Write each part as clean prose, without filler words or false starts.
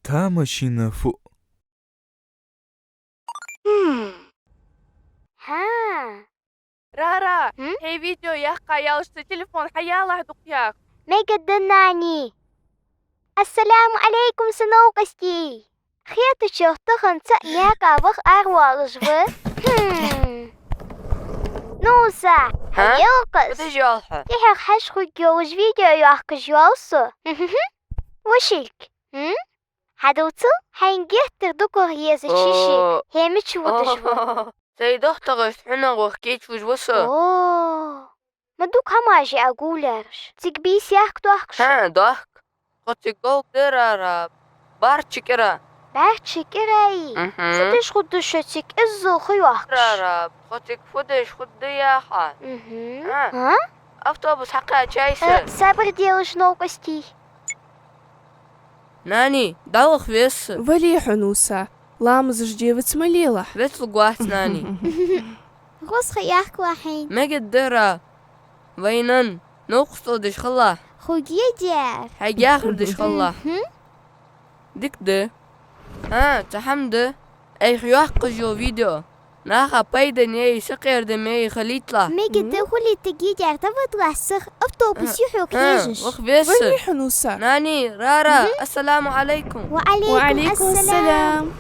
تا ماشينا فوق. ها رارا هم؟ هي فيديو يحقا يا أشتي تليفون حيالله دقياك ما قدرناني. السلام عليكم سنوقستي خيط شوختخن سأنياكا بخ أروالجبه نوسا حيوقس بتجوالها يحق حشخو جوج فيديو يحق جوالسو وشيك حدوتو حينجيحتر دوكو هيزة شيشيك هي متشوتشبه سيد أختغش حنا وخكيت وجوسو اوه ما دوك هماجي أقولرش تكبيس يحكتو أحكش ها ضحك خطي قوك رارا بارتشكرا بحشي كراي خدش شتك إزو خيو أحكش رارا خطيك فدش خدي يا حال ها أفتوبس حقا جايسة صبر ديالش نوقستي ناني دالخ فيس Вали, Хануса, ламзж девиц молила. فيس لقوات ناني غوص خياحك واحين ما قدرا وينن نوقستو دش خلا خوجي ديار حياخر دش خلا ديك ده ها تحمد أي خيوحق جو فيديو ناخا بايدا نيي سقير دمي خليتلا ما قد خلي تجي ديار تفضل راسخ أفتوبس يحو كيجش وخ فيس Вали, Хануса. ناني رارا السلام عليكم وعليكم السلام السلام.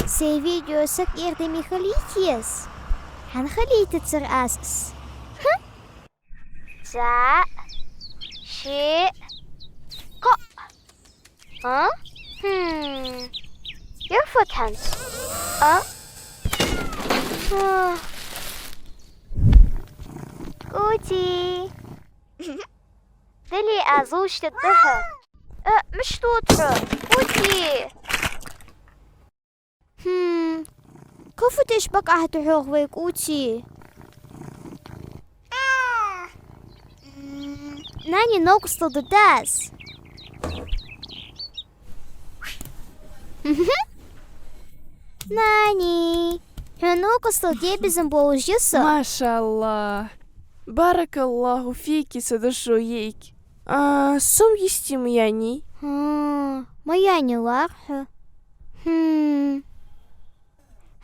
سي فيديو سكير دمي خليتيس حنخليت تصير أسس سا شيء قا ها يرفض هنس كوتي دلي أزوج تضحك مش توتر كوتي كيف تشبك أهتحوغ ويكوتي ناني نوقس ضداس ناني نوقس ضدي بزنبوج يسا ما شاء الله. بارك الله فيك سدشويك. سم يستم يعني. ما يعني واقح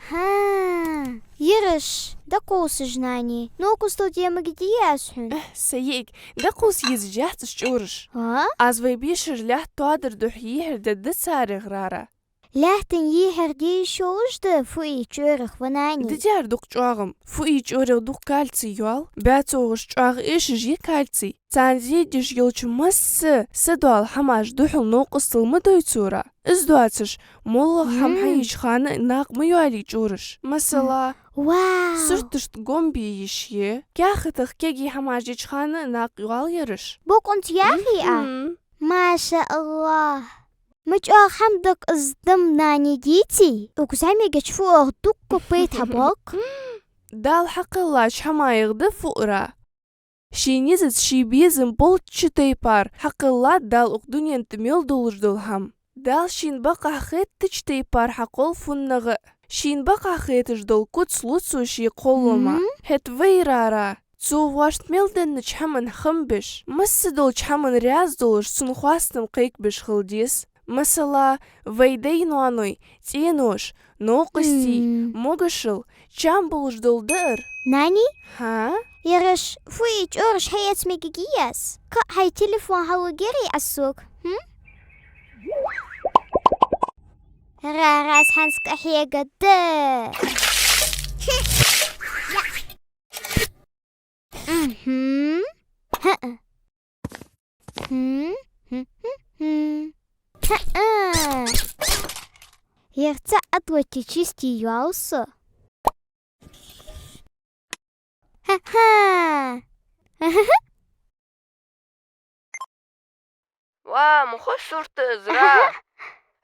ها يرش دقوس جناني نوقس ضدي مقدياسهن سيك دقوس يزجحت شورش. ها Az vai bieši ļaht tādar duh jīher da ditsāri grāra. لهتن يهر دي شوجد فوي تشورخ وناني Didjar duh čuagam. Fu i čuoril duh kalci jual. Bēcogas čuag iši žī kalci. Tānzi diš yilču massi. Sadual hamash duhul noqustil madoytsūra. Izduatsish mulla ham hayish khana naq mayuali čūrish. Masala واو surtisht gombi yishye. Kyakhitıq kegi hamajish khana naq yual yarish. بوك انت يا أخي ما شاء الله مجأ حمدك ازدم ناني جيتي وكسامي جشفوه دوكو بيتها بوك Dal haqıllaş hamayıqdı fuqra. Şinizit şibizim bol çiteypar. Haqılla dal uqdunyen tmil dolujdul ham. Dal şin baqa xet tçteypar haqol funnağı. Şin baqa xetijdul kut slutsu şi qolluma. Het veyrara. Zu washt milden çhaman xambish. Massidul çhaman riazduluş sun xwastım qeykbish xildis. Mesela veydeynu anoy tienuş noqısti mogashil çam bulujduldur. ناني Ha? يرش فوي تشورش هيت ميجياس هاي تليفون هاو جري السوق راس حنسك أحيا قد يرتعد وتشيستي يوصو ومخش صورة إزراء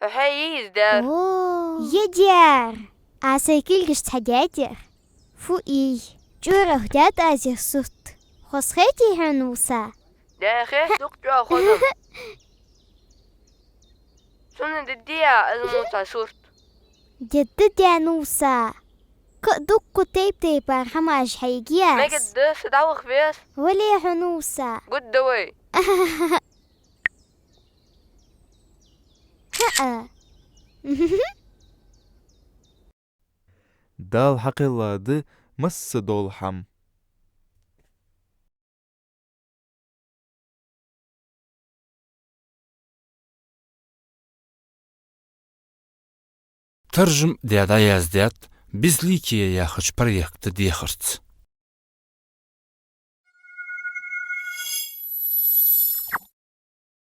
هاي يزدار يدير عساكيل قشت حدادر فوقي جوره داد أزير صوت خسخيتي هنوسا داخل دكتور خدم سنة الديا الموتى صورت جدد يا نوسا كدوكو تيب برحماش ما حيجياس قد سداوخ فيس ولي هنوسا قد دوي Dal haqilladı mıssı dolham. ترجم ديادا يازديات بيزليكي ياخج بريكت ديخرت